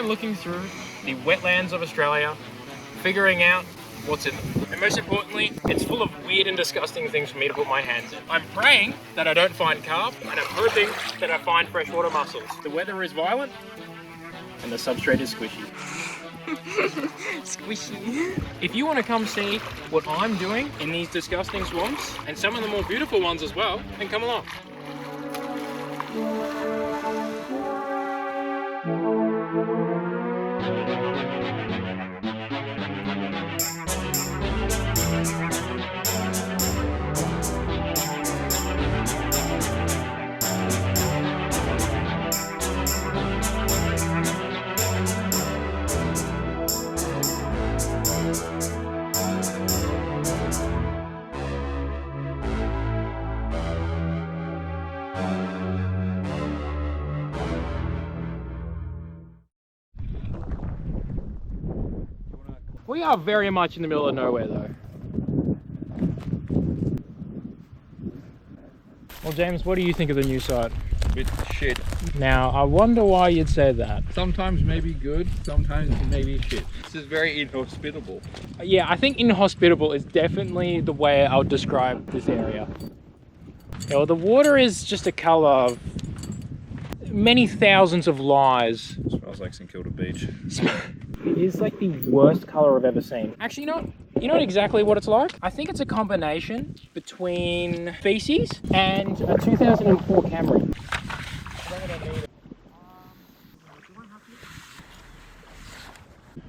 I'm looking through the wetlands of Australia, figuring out what's in them. And most importantly, it's full of weird and disgusting things for me to put my hands in. I'm praying that I don't find carp, and I'm hoping that I find freshwater mussels. The weather is violent, and the substrate is squishy. Squishy. If you want to come see what I'm doing in these disgusting swamps, and some of the more beautiful ones as well, then come along. We are very much in the middle of nowhere though. Well, James, what do you think of the new site? Bit shit. Now, I wonder why you'd say that. Sometimes maybe good, sometimes maybe shit. This is very inhospitable. Yeah, I think inhospitable is definitely the way I would describe this area. Yeah, well, the water is just a colour of many thousands of lies. Smells like St Kilda Beach. It is like the worst colour I've ever seen. Actually, you know exactly what it's like? I think it's a combination between feces and a 2004 Camry.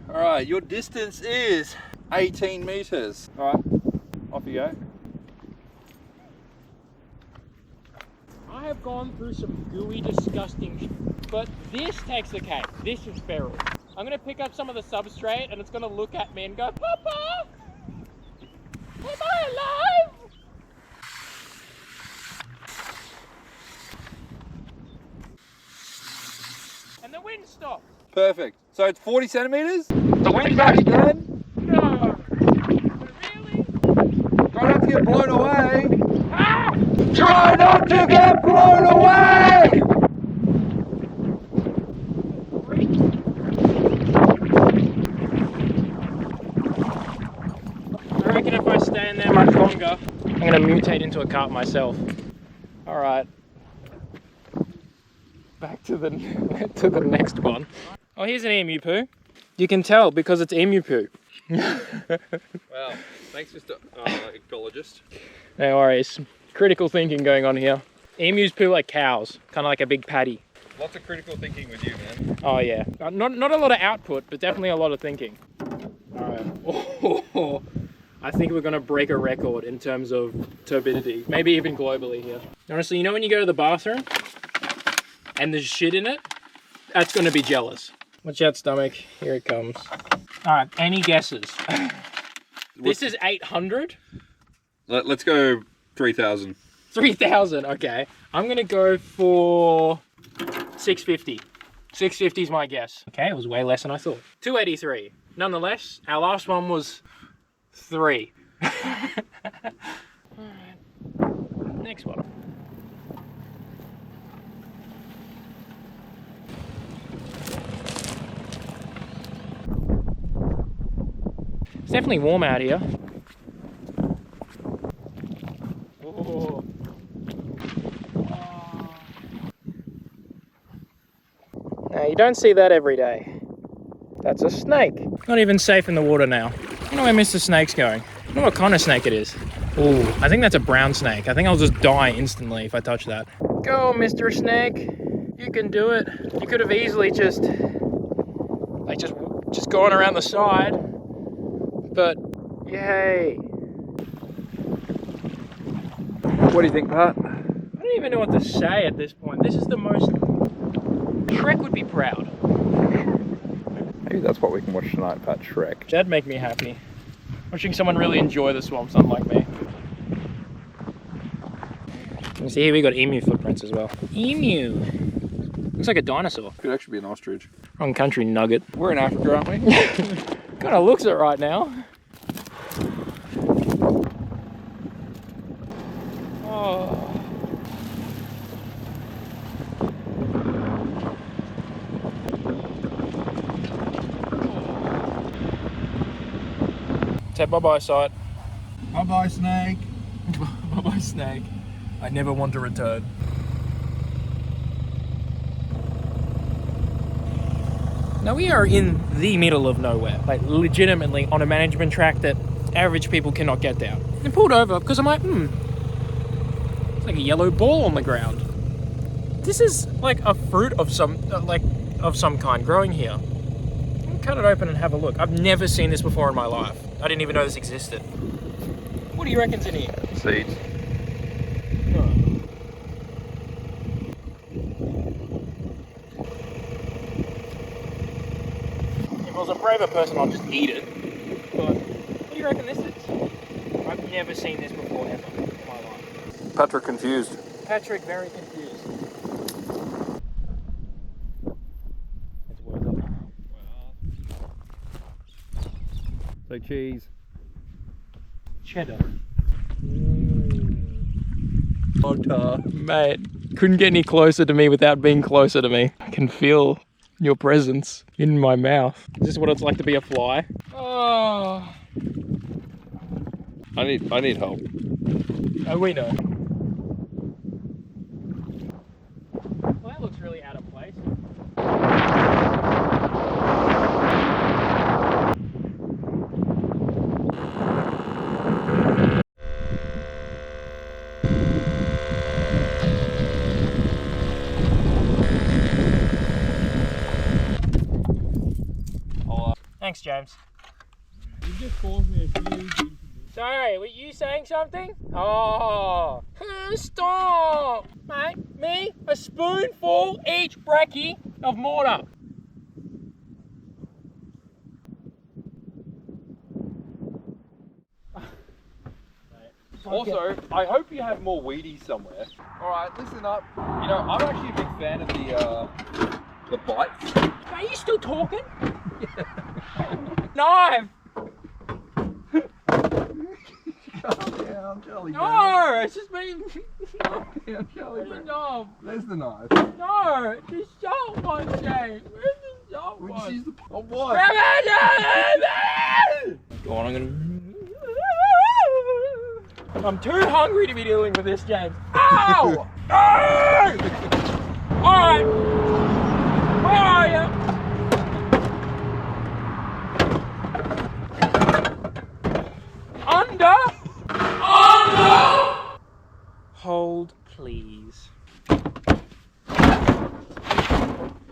Alright, your distance is 18 metres. Alright, off you go. I have gone through some gooey, disgusting shit, but this takes the cake. This is feral. I'm gonna pick up some of the substrate and it's gonna look at me and go, Papa! Am I alive? And the wind stopped. Perfect. So it's 40 centimetres? The wind's back again? No! Really? Try not to get blown away! Ah! Try not to get blown away! I reckon if I stay in there much longer, I'm gonna mutate into a carp myself. All right. Back to the next one. Oh, here's an emu poo. You can tell because it's emu poo. Wow, thanks Mr. Ecologist. No worries. Critical thinking going on here. Emus poo like cows, kind of like a big patty. Lots of critical thinking with you, man. Oh yeah. Not a lot of output, but definitely a lot of thinking. All right. Oh, I think we're gonna break a record in terms of turbidity, maybe even globally here. Honestly, you know when you go to the bathroom and there's shit in it, that's gonna be jealous. Watch out, stomach. Here it comes. All right. Any guesses? This is 800. Let's go 3,000. 3,000. Okay. I'm gonna go for 650. 650 is my guess. Okay, it was way less than I thought. 283. Nonetheless, our last one was 3. Alright. Next one. It's definitely warm out here. Oh. Now, you don't see that every day. That's a snake. Not even safe in the water now. I don't know where Mr. Snake's going. I don't know what kind of snake it is. Ooh, I think that's a brown snake. I think I'll just die instantly if I touch that. Go, Mr. Snake. You can do it. You could have easily just gone around the side. But, yay. What do you think, Pat? I don't even know what to say at this point. This is the most... Shrek would be proud. Maybe that's what we can watch tonight, Pat. Shrek. That'd make me happy. Watching someone really enjoy the swamps, unlike me. You see here we got emu footprints as well. Emu! Looks like a dinosaur. Could actually be an ostrich. Wrong country, nugget. We're in Africa, aren't we? Kinda looks it right now. Oh. say bye-bye, sight. Bye-bye, snake. Bye-bye, snake. I never want to return. Now we are in the middle of nowhere, like legitimately on a management track that average people cannot get down. And pulled over because I'm like, it's like a yellow ball on the ground. This is like a fruit of some kind growing here. I'll cut it open and have a look. I've never seen this before in my life. I didn't even know this existed. What do you reckon's in here? Seeds. If I was a braver person, I'd just eat it. But what do you reckon this is? I've never seen this before ever in my life. Patrick confused. Patrick very confused. It's worth it. So cheese. Cheddar. Butter. Mate, couldn't get any closer to me without being closer to me. I can feel your presence in my mouth. Is this what it's like to be a fly? Oh. I need help. Oh, we know. Well, that looks really out of place. Thanks, James. You just caused me a huge... Sorry, were you saying something? Oh, stop! Mate, me, a spoonful each brekkie of mortar. Also, I hope you have more Wheaties somewhere. Alright, listen up. You know, I'm actually a big fan of the bites. Are you still talking? Knife! Calm down, Charlie. No, it's just been... Calm down, Charlie. No, There's the knife. no, the shotgun, James. Where's the shotgun? We just use the... Oh, what? Go on, I'm too hungry to be dealing with this, James. Ow! Alright! Where are you? Under! Hold, please.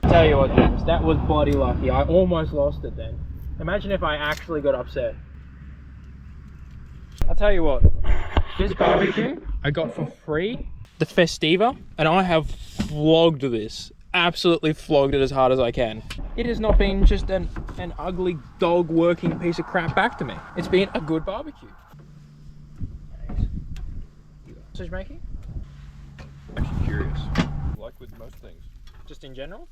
Tell you what, James, that was body lucky. I almost lost it then. Imagine if I actually got upset. I'll tell you what, this barbecue I got for free, the Festiva, and I have flogged this. Absolutely flogged it as hard as I can. It has not been just an ugly dog working piece of crap back to me. It's been a good barbecue. Sausage making? I'm actually curious. Like with most things. Just in general?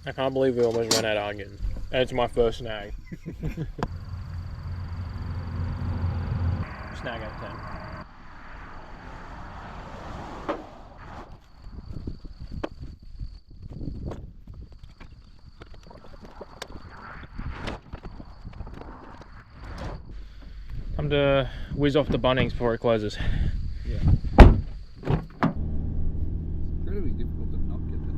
I can't believe we almost ran out of onion. And it's my first snag. Snag out of 10. Time to whiz off to Bunnings before it closes. Yeah. Incredibly difficult to not get that.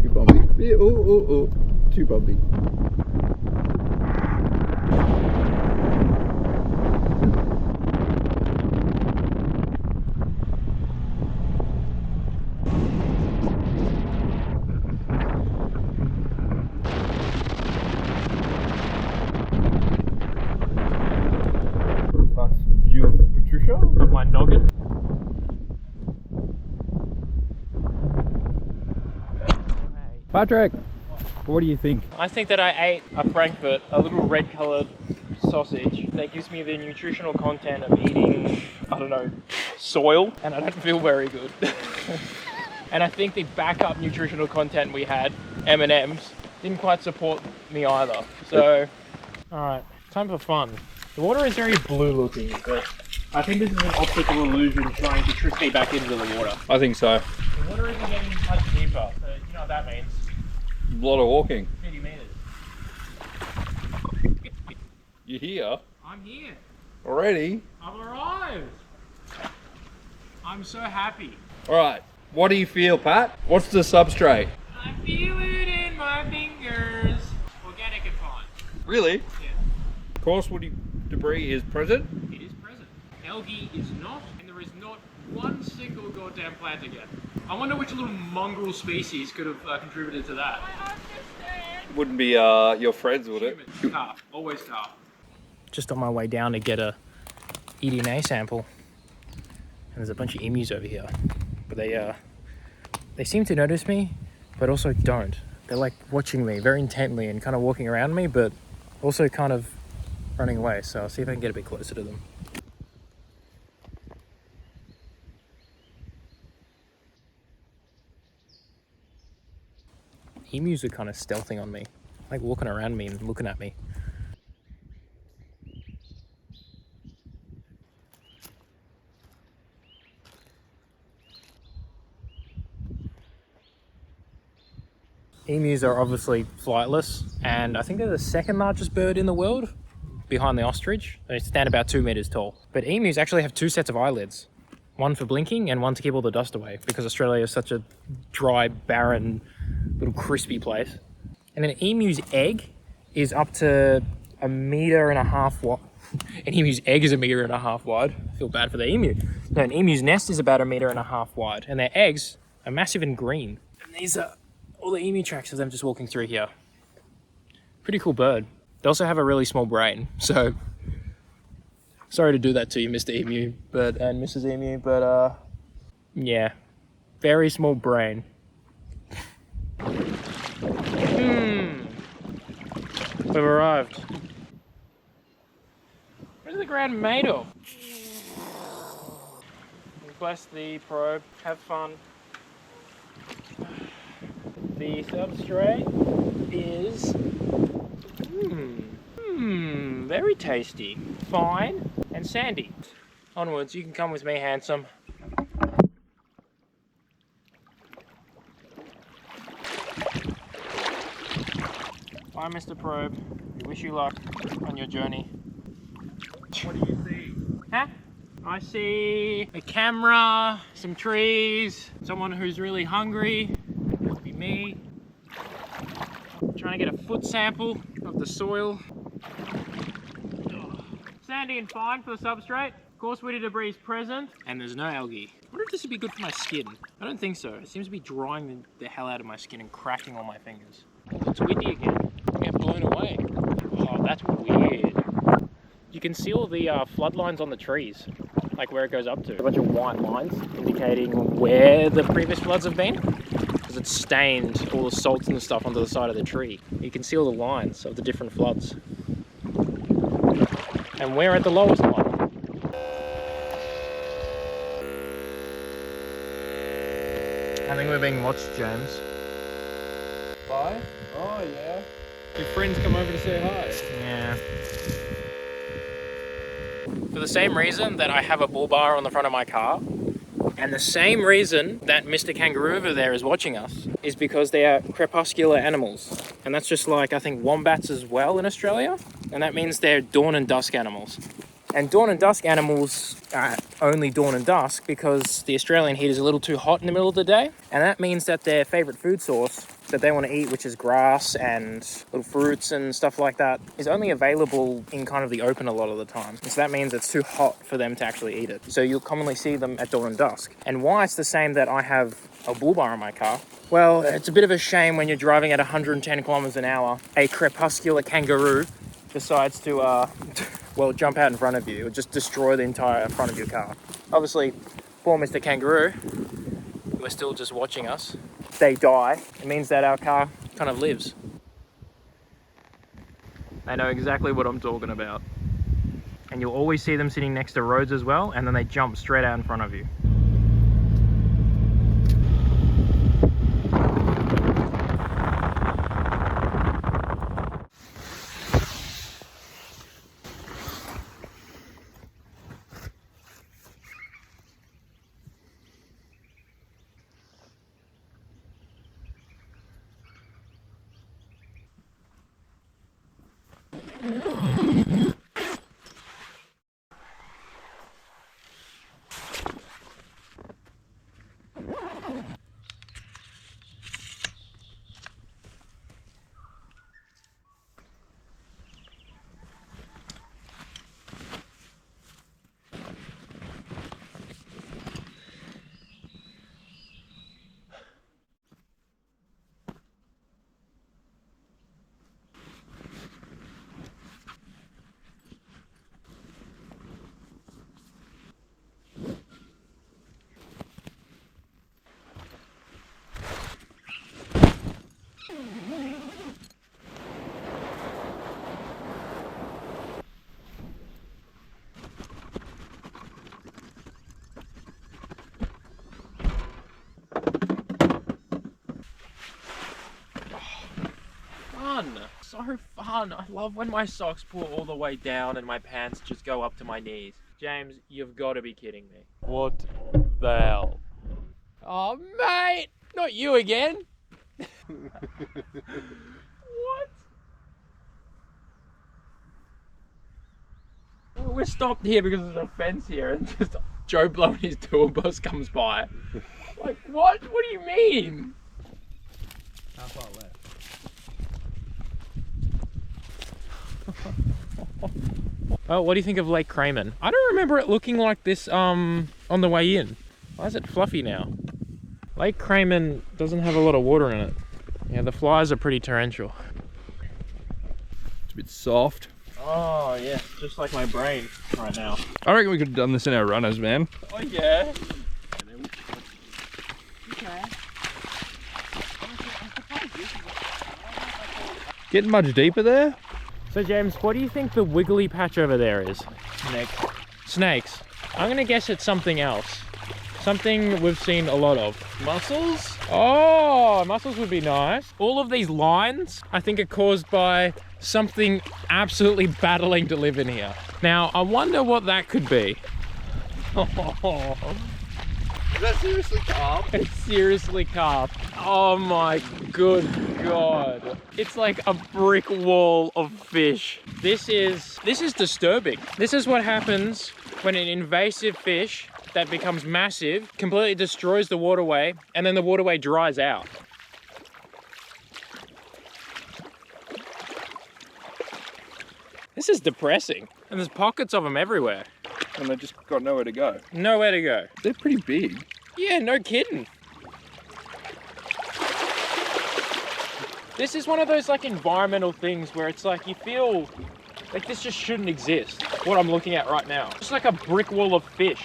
Too bumpy. Yeah, oh. Too bumpy. View of Patricia? Of my noggin. Patrick, what do you think? I think that I ate a Frankfurt, a little red coloured sausage that gives me the nutritional content of eating, I don't know, soil, and I don't feel very good. And I think the backup nutritional content we had, M&Ms, didn't quite support me either. So, alright, time for fun. The water is very blue looking, but I think this is an optical illusion trying to trick me back into the water. I think so. The water isn't getting much deeper, so you know what that means. A lot of walking. 30 meters. You here? I'm here. Already? I've arrived. I'm so happy. Alright, what do you feel, Pat? What's the substrate? I feel it in my fingers. Organic and fine. Really? Yeah. Coarse woody debris is present? It is present. Algae is not, and there is not one single goddamn plant again. I wonder which little mongrel species could have contributed to that. Wouldn't be your friends, would it? Carp. Always carp. Just on my way down to get a eDNA sample. And there's a bunch of emus over here. But they seem to notice me, but also don't. They're like watching me very intently and kind of walking around me, but also kind of running away. So I'll see if I can get a bit closer to them. Emus are kind of stealthing on me, like walking around me and looking at me. Emus are obviously flightless, and I think they're the second largest bird in the world, behind the ostrich. They stand about 2 meters tall. But emus actually have two sets of eyelids, one for blinking and one to keep all the dust away, because Australia is such a dry, barren, little crispy place. And an emu's egg is up to 1.5 meters wide. An emu's egg is 1.5 meters wide. I feel bad for the emu. No, an emu's nest is about 1.5 meters wide, and their eggs are massive and green. And these are all the emu tracks of them just walking through here. Pretty cool bird. They also have a really small brain, so sorry to do that to you, Mr. Emu, and Mrs. Emu, but yeah, very small brain. We've arrived. What is the ground made of? Bless the probe. Have fun. The substrate is very tasty, fine, and sandy. Onwards, you can come with me, handsome. Bye, Mr. Probe. We wish you luck on your journey. What do you see? Huh? I see a camera, some trees, someone who's really hungry. That would be me. Trying to get a foot sample of the soil. Sandy and fine for the substrate. Coarse woody debris is present, and there's no algae. I wonder if this would be good for my skin. I don't think so. It seems to be drying the hell out of my skin and cracking all my fingers. It's windy again. I get blown away. Oh, that's weird. You can see all the flood lines on the trees, like where it goes up to. A bunch of white lines indicating where the previous floods have been, because it's stained all the salts and stuff onto the side of the tree. You can see all the lines of the different floods. And we're at the lowest one. I think we're being watched, James. Bye? Oh, yeah. Your friends come over to say hi. Yeah. For the same reason that I have a bull bar on the front of my car, and the same reason that Mr. Kangaroo over there is watching us, is because they are crepuscular animals. And that's just like, I think, wombats as well in Australia. And that means they're dawn and dusk animals. And dawn and dusk animals are only dawn and dusk because the Australian heat is a little too hot in the middle of the day. And that means that their favorite food source that they want to eat, which is grass and little fruits and stuff like that, is only available in kind of the open a lot of the time. So that means it's too hot for them to actually eat it. So you'll commonly see them at dawn and dusk. And why it's the same that I have a bull bar in my car? Well, it's a bit of a shame when you're driving at 110 kilometers an hour, a crepuscular kangaroo decides to, well, jump out in front of you or just destroy the entire front of your car. Obviously, poor Mr. Kangaroo, who are still just watching us, they die. It means that our car kind of lives. They know exactly what I'm talking about. And you'll always see them sitting next to roads as well, and then they jump straight out in front of you. so fun. I love when my socks pull all the way down and my pants just go up to my knees. James, you've got to be kidding me. What the hell? Oh, mate! Not you again! What? Well, we're stopped here because there's a fence here and just Joe blowing his tour bus comes by. Like, what? What do you mean? How far left? Oh, what do you think of Lake Craman? I don't remember it looking like this on the way in. Why is it fluffy now? Lake Craman doesn't have a lot of water in it. Yeah, the flies are pretty torrential. It's a bit soft. Oh, yeah, just like my brain right now. I reckon we could have done this in our runners, man. Oh, yeah. Okay. Getting much deeper there? So, James, what do you think the wiggly patch over there is? Snakes. Snakes. I'm gonna guess it's something else. Something we've seen a lot of. Mussels? Oh, mussels would be nice. All of these lines, I think, are caused by something absolutely battling to live in here. Now, I wonder what that could be. Is that seriously carp? It's seriously carp. Oh my good God. It's like a brick wall of fish. This is disturbing. This is what happens when an invasive fish that becomes massive completely destroys the waterway and then the waterway dries out. This is depressing. And there's pockets of them everywhere. And they just got nowhere to go. Nowhere to go. They're pretty big. Yeah, no kidding. This is one of those like environmental things where it's like you feel like this just shouldn't exist. What I'm looking at right now. It's like a brick wall of fish.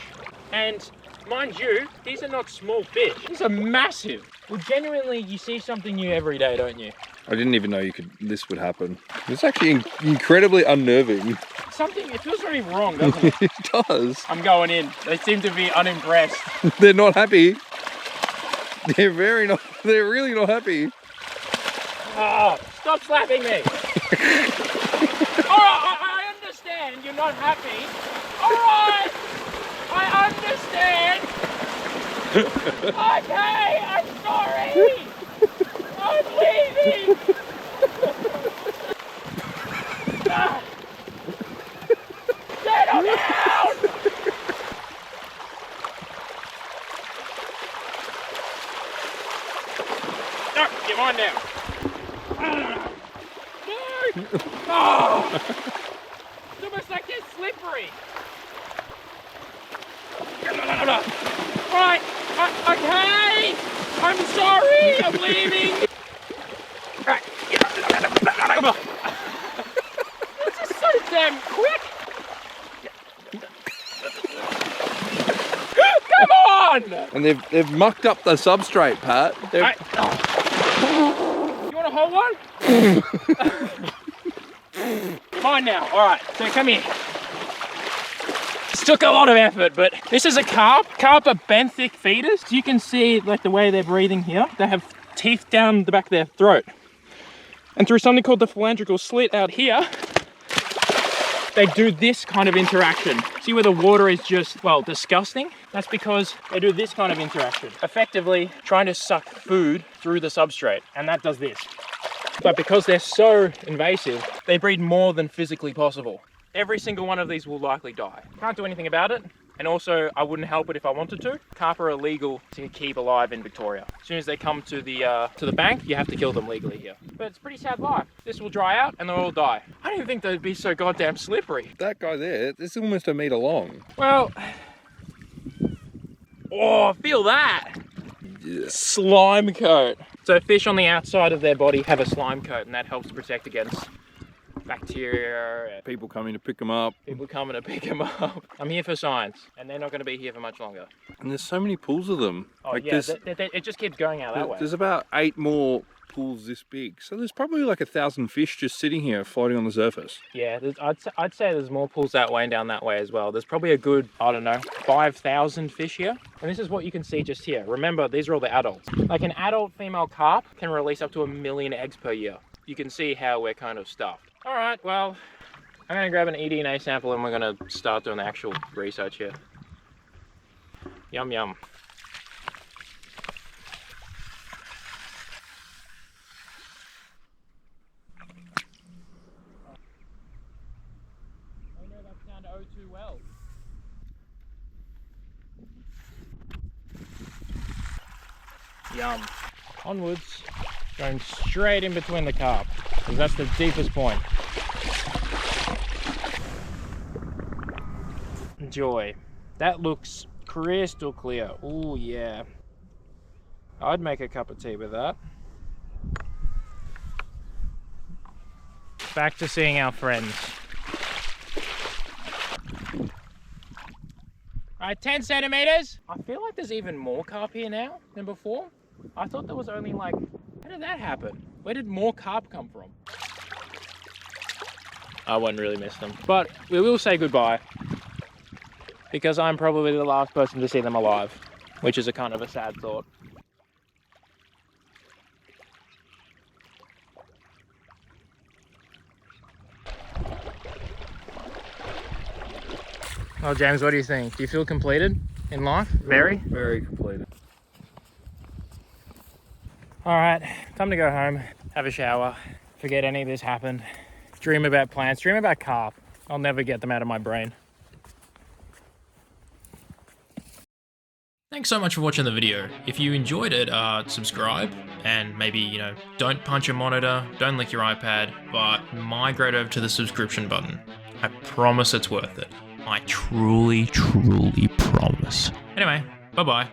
And mind you, these are not small fish. These are massive. Well, genuinely, you see something new every day, don't you? I didn't even know this would happen. It's actually incredibly unnerving. Something, it feels very wrong, doesn't it? It does. I'm going in. They seem to be unimpressed. They're not happy. They're really not happy. Oh, stop slapping me. All right, I understand you're not happy. All right, I understand. Okay, I'm sorry. I'm leaving. Ah. Settle down. No, you're mine now. No! Oh! It's almost like they're slippery. No. Right, okay. I'm sorry. I'm leaving. Right. Come on. This is so damn quick. Come on. And they've mucked up the substrate, Pat. You want a whole one? Mine now. All right, so come here. This took a lot of effort, but this is a carp. Carp are benthic feeders. So you can see like the way they're breathing here. They have teeth down the back of their throat. And through something called the phalangeal slit out here, they do this kind of interaction. See where the water is just, well, disgusting? That's because they do this kind of interaction. Effectively trying to suck food through the substrate, and that does this. But because they're so invasive, they breed more than physically possible. Every single one of these will likely die. Can't do anything about it. And also, I wouldn't help it if I wanted to. Carp are illegal to keep alive in Victoria. As soon as they come to the bank, you have to kill them legally here. But it's a pretty sad life. This will dry out and they'll all die. I didn't think they'd be so goddamn slippery. That guy there, this is almost a meter long. Well, oh, feel that. Yeah. Slime coat. So fish on the outside of their body have a slime coat, and that helps protect against bacteria. People coming to pick them up. People coming to pick them up. I'm here for science, and they're not going to be here for much longer. And there's so many pools of them. Oh like yeah, it just keeps going out that way. There's about 8 more pools this big. So there's probably like 1,000 fish just sitting here floating on the surface. Yeah, I'd say there's more pools that way and down that way as well. There's probably a good, I don't know, 5,000 fish here. And this is what you can see just here. Remember, these are all the adults. Like an adult female carp can release up to 1 million eggs per year. you can see how we're kind of stuffed. All right, well, I'm gonna grab an eDNA sample and we're gonna start doing the actual research here. Yum, yum. Oh no, that's down to O2 well. Yum. Onwards. Going straight in between the carp, because that's the deepest point. Enjoy. That looks crystal clear. Oh yeah. I'd make a cup of tea with that. Back to seeing our friends. Alright, 10 centimeters. I feel like there's even more carp here now than before. I thought there was only like, how did that happen? Where did more carp come from? I won't really miss them. But we will say goodbye, because I'm probably the last person to see them alive, which is a kind of a sad thought. Well, James, what do you think? Do you feel completed in life? Very? Very completed. All right, time to go home, have a shower, forget any of this happened, dream about plants, dream about carp. I'll never get them out of my brain. Thanks so much for watching the video. If you enjoyed it, subscribe, and maybe, you know, don't punch your monitor, don't lick your iPad, but migrate over to the subscription button. I promise it's worth it. I truly, truly promise. Anyway, bye-bye.